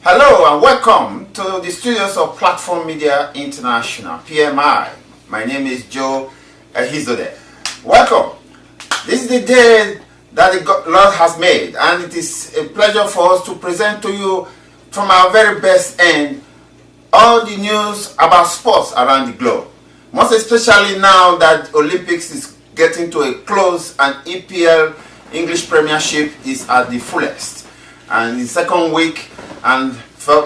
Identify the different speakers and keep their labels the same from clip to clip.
Speaker 1: Hello and welcome to the studios of Platform Media International, PMI. My name is Joe Ehizode. Welcome. This is the day that the Lord has made, and it is a pleasure for us to present to you from our very best end all the news about sports around the globe. Most especially now that Olympics is getting to a close and EPL English Premiership is at the fullest. And the second week, and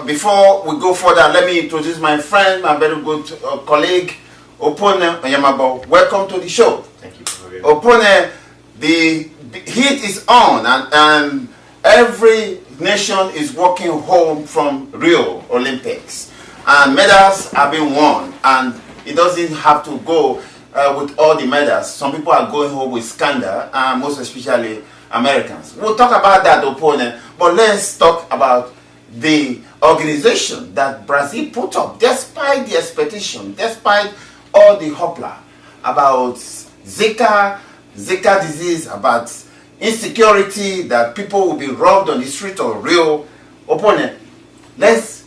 Speaker 1: before we go further, let me introduce my friend, my very good colleague, Opone Onyamabo. Welcome to the show.
Speaker 2: Thank you for having me.
Speaker 1: Opone, the heat is on, and every nation is walking home from Rio Olympics. And medals have been won, and it doesn't have to go with all the medals. Some people are going home with scandal, most especially Americans. We'll talk about that, Opone, but let's talk about the organization that Brazil put up, despite the expectation, despite all the hoopla about Zika disease, about insecurity, that people will be robbed on the street of Rio. Opponent, let's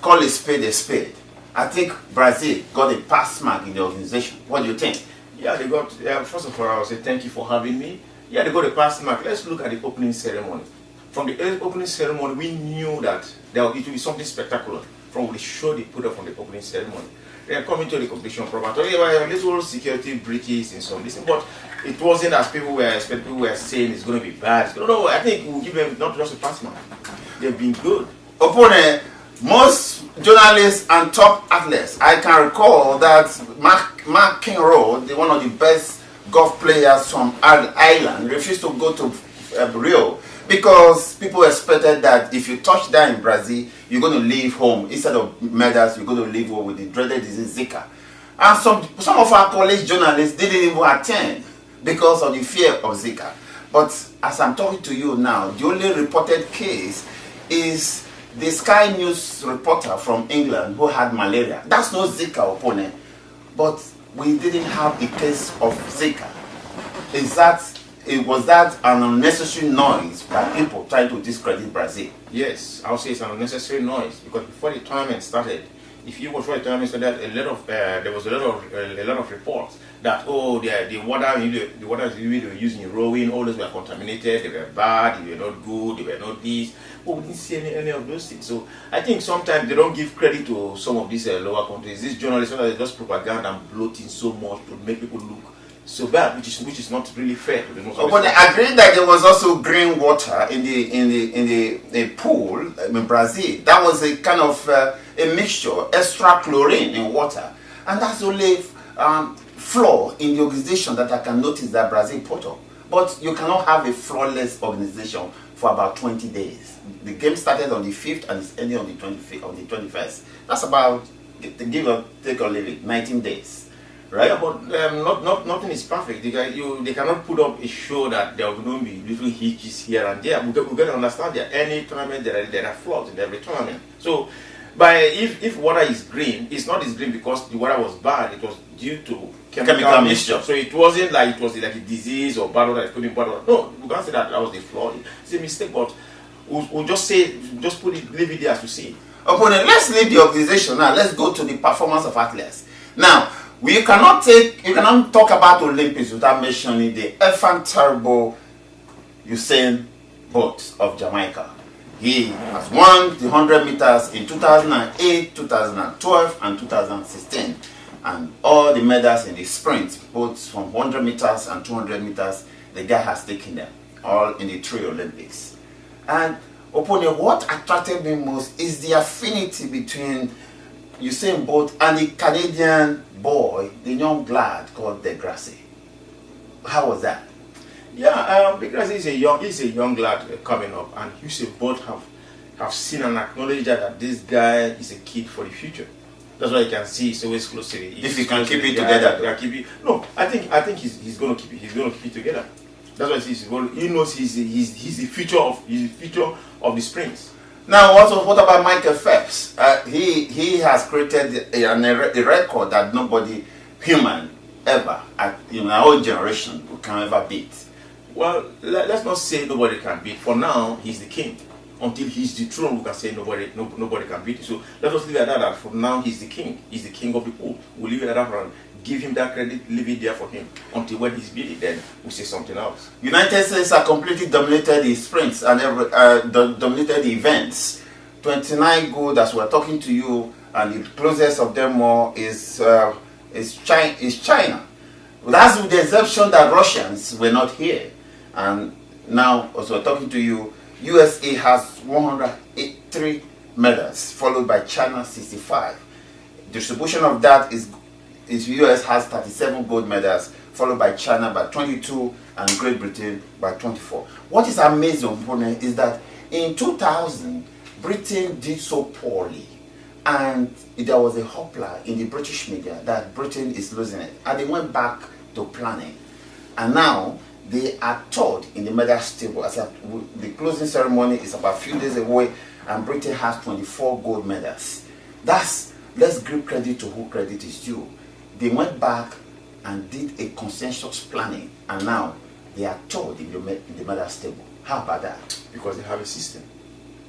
Speaker 1: call a spade a spade. I think Brazil got a pass mark in the organization. What do you think?
Speaker 2: Yeah, they got. First of all, I will say thank you for having me. Yeah, they got a pass mark. Let's look at the opening ceremony. From the opening ceremony, we knew that it would be something spectacular from the show they put up from the opening ceremony. They are coming to the competition proper. There were little security breaches in some listen, but it wasn't as people were expecting. People were saying it's going to be bad. No, I think we'll give them not just a pass mark. They've been good.
Speaker 1: Opponent, most journalists and top athletes, I can recall that Mark Kinroad, one of the best golf players from Ireland, refused to go to Rio because people expected that if you touch down in Brazil, you're going to leave home. Instead of medals, you're going to leave home with the dreaded disease Zika. And some of our college journalists didn't even attend because of the fear of Zika. But as I'm talking to you now, the only reported case is the Sky News reporter from England who had malaria. That's no Zika, Opponent. But we didn't have a case of Zika. Was that an unnecessary noise by people trying to discredit Brazil?
Speaker 2: Yes, I would say it's an unnecessary noise because before the tournament started, if you watch the tournament started, there was a lot of reports that the water they were using in rowing, all those were contaminated, they were bad, they were not good, they were not this. But we didn't see any of those things. So I think sometimes they don't give credit to some of these lower countries. These journalists, they just propaganda and bloating so much to make people look so bad, which is not really fair to the most.
Speaker 1: But I agree that there was also green water in the pool in Brazil. That was a kind of a mixture, extra chlorine in water, and that's the only flaw in the organization that I can notice that Brazil put up. But you cannot have a flawless organization for about 20 days. The game started on the 5th and it's ending on the 25th, on the 21st. That's about, give or take or leave it, 19 days. Right?
Speaker 2: Yeah, but nothing is perfect. They cannot put up a show that there will not be little hitches here and there. We've got to understand that any tournament there are flaws in every tournament. So, if water is green, it's not as green because the water was bad. It was due to chemical mixture. So it wasn't like it was like a disease or bad water put in bad water. No, we can't say that was the flaw. It's a mistake, but we'll just put it, leave it there as you see.
Speaker 1: Opponent, let's leave the organization now. Let's go to the performance of athletes. Now, you cannot talk about Olympics without mentioning the effing terrible Usain Bolt of Jamaica. He has won the 100 meters in 2008, 2012, and 2016. And all the medals in the sprint, both from 100 meters and 200 meters, the guy has taken them, all in the three Olympics. And Opponent, what attracted me most is the affinity between Usain Bolt and the Canadian boy, the young lad called Degrassi. How was that?
Speaker 2: Yeah, because he's a young lad coming up, and Usain Bolt have seen and acknowledged that this guy is a kid for the future. That's why you can see he's always close to it.
Speaker 1: If you can keep it together.
Speaker 2: No, I think he's going to keep it. He's going to keep it together. That's why he knows he's the future of the sprints.
Speaker 1: Now, what about Michael Phelps? He has created a record that nobody human ever, in our own generation, can ever beat.
Speaker 2: Well, let's not say nobody can beat. For now, he's the king. until he's dethroned, we can say nobody can beat him. So let us leave it at that. That from now he's the king. He's the king of the pool. We'll leave it at that and give him that credit, leave it there for him. Until when he's beaten, then we say something else.
Speaker 1: United States have completely dominated the sprints and dominated the events. 29 gold as we're talking to you, and the closest of them all is China. That's with the exception that Russians were not here. And now, as we're talking to you, USA has 183 medals, followed by China 65. Distribution of that is US has 37 gold medals, followed by China by 22 and Great Britain by 24. What is amazing is that in 2000, Britain did so poorly, and there was a hoopla in the British media that Britain is losing it, and they went back to planning, and now they are third in the medals table. As the closing ceremony is about a few days away, and Britain has 24 gold medals. Let's give credit to who credit is due. They went back and did a consensus planning, and now they are third in the medals table. How about that?
Speaker 2: Because they have a system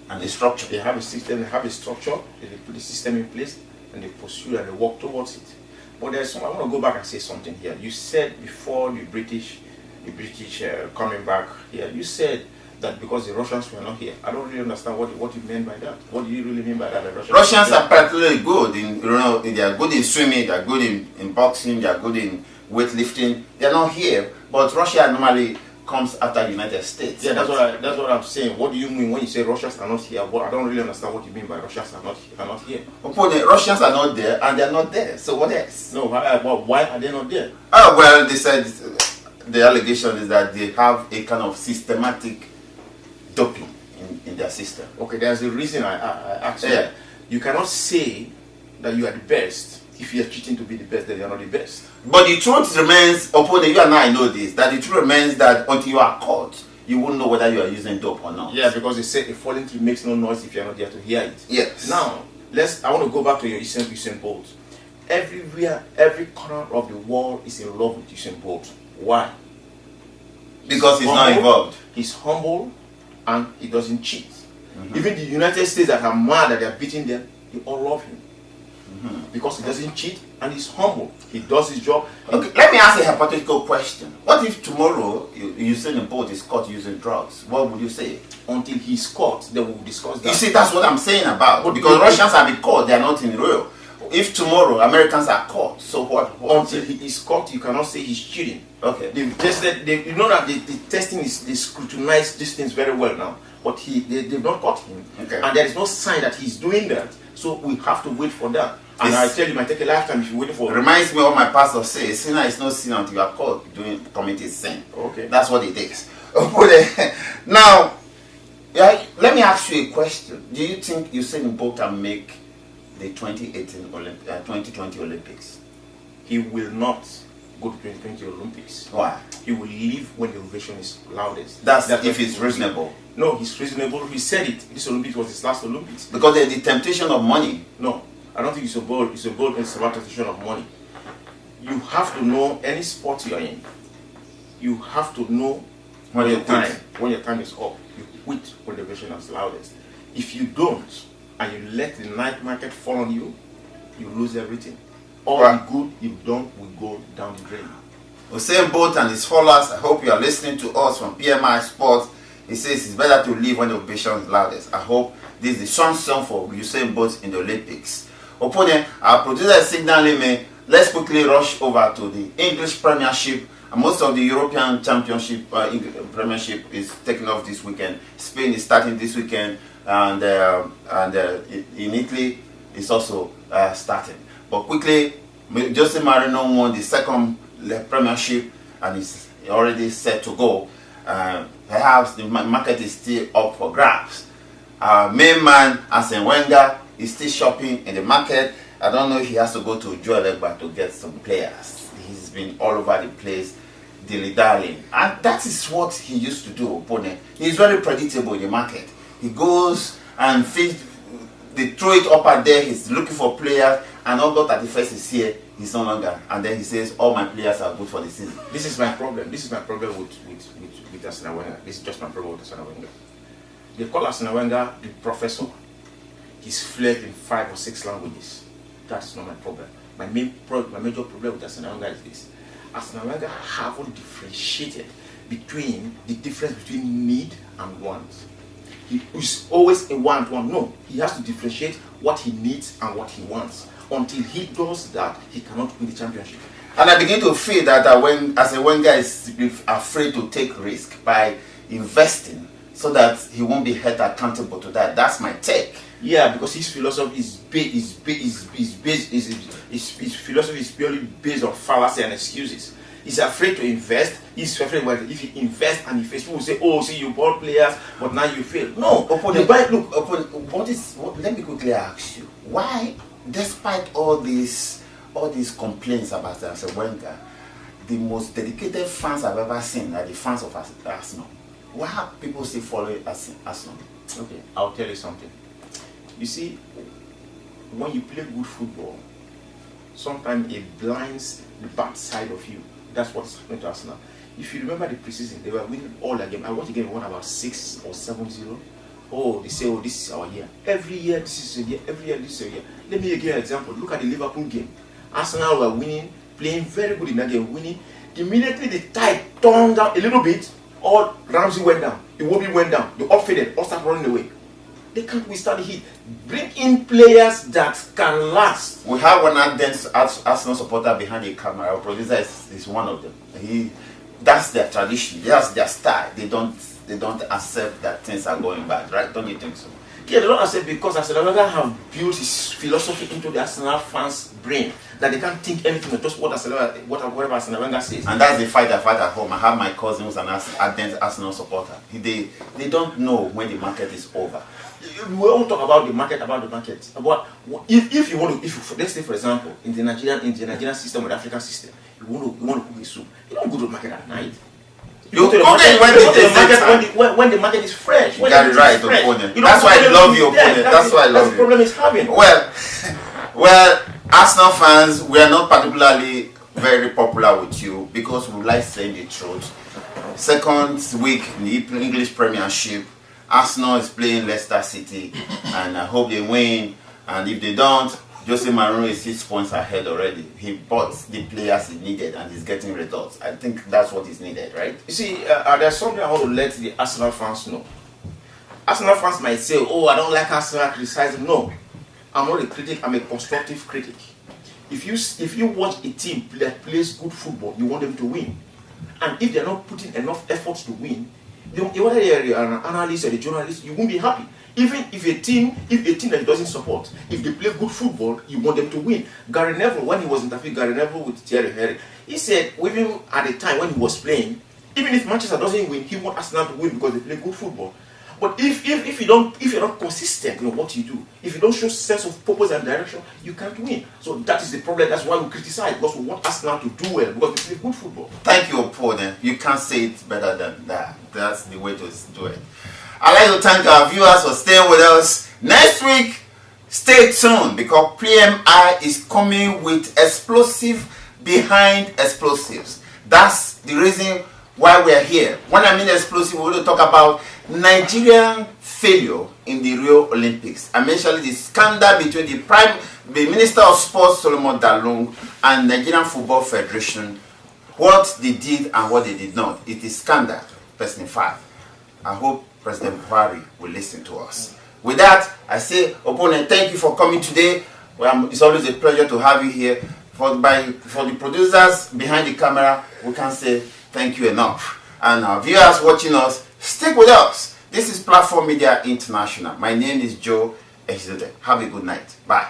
Speaker 1: and a structure.
Speaker 2: They have a system. They have a structure. They put the system in place, and they pursue and they work towards it. But there's I want to go back and say something here. You said before the British coming back here, you said that because the Russians were not here. I don't really understand what you meant by that. What do you really mean by that?
Speaker 1: Russians are particularly good they are good in swimming, they are good in boxing, they are good in weightlifting. They are not here, but Russia normally comes after the United States.
Speaker 2: Yeah, that's what I'm saying. What do you mean when you say Russians are not here? Well, I don't really understand what you mean by Russians are not here.
Speaker 1: Okay, Russians are not there, and they are not there. So what else?
Speaker 2: No, why are they not there?
Speaker 1: Oh well, they said the allegation is that they have a kind of systematic doping in their system.
Speaker 2: Okay, there's a reason I asked you. You cannot say that you are the best if you are cheating to be the best, then you are not the best. But
Speaker 1: the truth remains, opponent, you and I know this, that the truth remains that until you are caught, you won't know whether you are using dope or not.
Speaker 2: Yeah, because they say a falling tree makes no noise if you are not there to hear it.
Speaker 1: Yes.
Speaker 2: Now, I want to go back to your Usain Bolt. Everywhere, every corner of the world is in love with Usain Bolt. Why?
Speaker 1: Because he's not involved.
Speaker 2: He's humble and he doesn't cheat. Even the United States that are mad that they are beating them, they all love him. Because he doesn't cheat and he's humble. He does his job.
Speaker 1: Okay, let me ask a hypothetical question. What if tomorrow Usain Bolt is caught using drugs? What would you say?
Speaker 2: Until he's caught, then we'll discuss that.
Speaker 1: You see, that's what I'm saying about. But because Russians have been caught, they are not in Rio. If tomorrow Americans are caught, so what?
Speaker 2: Until he is caught, you cannot say he's cheating.
Speaker 1: Okay.
Speaker 2: They've tested. You know that the testing is they scrutinize these things very well now. But they've not caught him, and there is no sign that he's doing that. So we have to wait for that. And I tell you, it might take a lifetime if you wait for it.
Speaker 1: Reminds me of what my pastor says: sinner is no sin until you are caught committing sin.
Speaker 2: Okay.
Speaker 1: That's what it is. Now, let me ask you a question. Do you think Usain Bolt can make the 2020 Olympics?
Speaker 2: He will not go to 2020 Olympics.
Speaker 1: Why?
Speaker 2: He will leave when the ovation is loudest.
Speaker 1: That's if it's reasonable.
Speaker 2: No, he's reasonable. He said it. This Olympics was his last Olympics.
Speaker 1: Because there's the temptation of money.
Speaker 2: No, I don't think it's about temptation of money. You have to know any sport you're in. You have to know when your time is up. You quit when the ovation is loudest. If you don't, and you let the night market fall on you, you lose everything. All the good you've done will go down the drain.
Speaker 1: Usain Bolt and his followers, I hope you are listening to us from PMI Sports. He says it's better to leave when the ovation is loudest. I hope this is the song for Usain Bolt in the Olympics. Opponent, our producer signaling me. Let's quickly rush over to the English Premiership. And most of the European Championship, Premiership is taking off this weekend. Spain is starting this weekend, and in Italy it's also starting. But quickly, Jose Mourinho won the second Premiership and is already set to go. Perhaps the market is still up for grabs. Our main man, Arsene Wenger, is still shopping in the market. I don't know if he has to go to Joel Egba to get some players. He's been all over the place, dilly-dallying. And that is what he used to do, opponent. He's very predictable in the market. He goes and they throw it up and there, he's looking for players, and August 31st is here, he's no longer. And then he says, all my players are good for the season.
Speaker 2: This is my problem. This is my problem with Arsene Wenger. This is just my problem with Arsene Wenger. They call Arsene Wenger the professor. He's fluent in 5 or 6 languages. That's not my problem. My major problem with Arsene Wenger is this. Arsene Wenger haven't differentiated between the difference between need and want. He is always a want-want. No, he has to differentiate what he needs and what he wants. Until he does that, he cannot win the championship.
Speaker 1: And I begin to feel that Arsene Wenger is afraid to take risk by investing so that he won't be held accountable to that. That's my take.
Speaker 2: Yeah, because his philosophy his philosophy is purely based on fallacy and excuses. He's afraid to invest. He's afraid that if he invests and he fails, people will say, "Oh, see, you bought players, but now you fail." No,
Speaker 1: let me quickly ask you, why, despite all these complaints about Arsene Wenger, the most dedicated fans I've ever seen are the fans of Arsenal? Why have people still following Arsenal?
Speaker 2: Okay, I'll tell you something. You see, when you play good football, sometimes it blinds the bad side of you. That's what's happening to Arsenal. If you remember the preseason, they were winning all the game. I watched the game, won about 6 or 7-0. Oh, they say, oh, this is our year. Every year, this is a year. Every year, this is a year. Let me give you an example. Look at the Liverpool game. Arsenal were winning, playing very good in that game, winning. Immediately, the tide turned down a little bit. All Ramsey went down. Iwobi went down. They all faded. All started running away. They can't withstand the heat. Bring in players that can last.
Speaker 1: We have one ardent Arsenal supporter behind the camera. Our producer is one of them. That's their tradition. That's their style. They don't accept that things are going bad, right? Don't you think so?
Speaker 2: Yeah, they don't accept because Arsene Wenger have built his philosophy into the Arsenal fans' brain that they can't think anything but just whatever Arsene Wenger says.
Speaker 1: And that's the fight I fight at home. I have my cousin who's an ardent Arsenal supporter. They don't know when the market is over.
Speaker 2: We won't talk about the market. But if you want to, let's say for example, in the Nigerian system or the African system, you want to cook a soup. You don't go to the market at night. You go to the market when the market is fresh.
Speaker 1: That's right, opponent. That's why I love you, opponent. That's why I love you.
Speaker 2: That's the problem is having.
Speaker 1: Well, Arsenal fans, we are not particularly very popular with you because we like saying the truth. Second week in the English Premiership, Arsenal is playing Leicester City, and I hope they win. And if they don't, Jose Mourinho is 6 points ahead already. He bought the players he needed, and he's getting results. I think that's what is needed, right?
Speaker 2: You see, there's something I want to let the Arsenal fans know. Arsenal fans might say, "Oh, I don't like Arsenal, criticize them." No, I'm not a critic. I'm a constructive critic. If you watch a team that plays good football, you want them to win, and if they're not putting enough effort to win, whether you're an analyst or a journalist, you won't be happy. Even if a team that doesn't support, if they play good football, you want them to win. Gary Neville, when he was interviewing Gary Neville with Thierry Henry, he said, even at the time when he was playing, even if Manchester doesn't win, he wants Arsenal to win because they play good football. But if you're not consistent in what you do, if you don't show sense of purpose and direction, you can't win. So that is the problem. That's why we criticize, because we want Arsenal to do well, because they play good football.
Speaker 1: Thank you, opponent. You can't say it better than that. That's the way to do it. I'd like to thank our viewers for staying with us. Next week, stay tuned because PMI is coming with explosive behind explosives. That's the reason why we're here. When I mean explosive, we're going to talk about Nigerian failure in the Rio Olympics. I mentioned the scandal between the Minister of Sports, Solomon Dalung, and Nigerian Football Federation. What they did and what they did not. It is scandal, person 5. I hope President Buhari will listen to us. With that, I say, opponent, thank you for coming today. It's always a pleasure to have you here. For the producers behind the camera, we can't say thank you enough. And our viewers watching us, stick with us. This is Platform Media International. My name is Joe Ejide. Have a good night. Bye.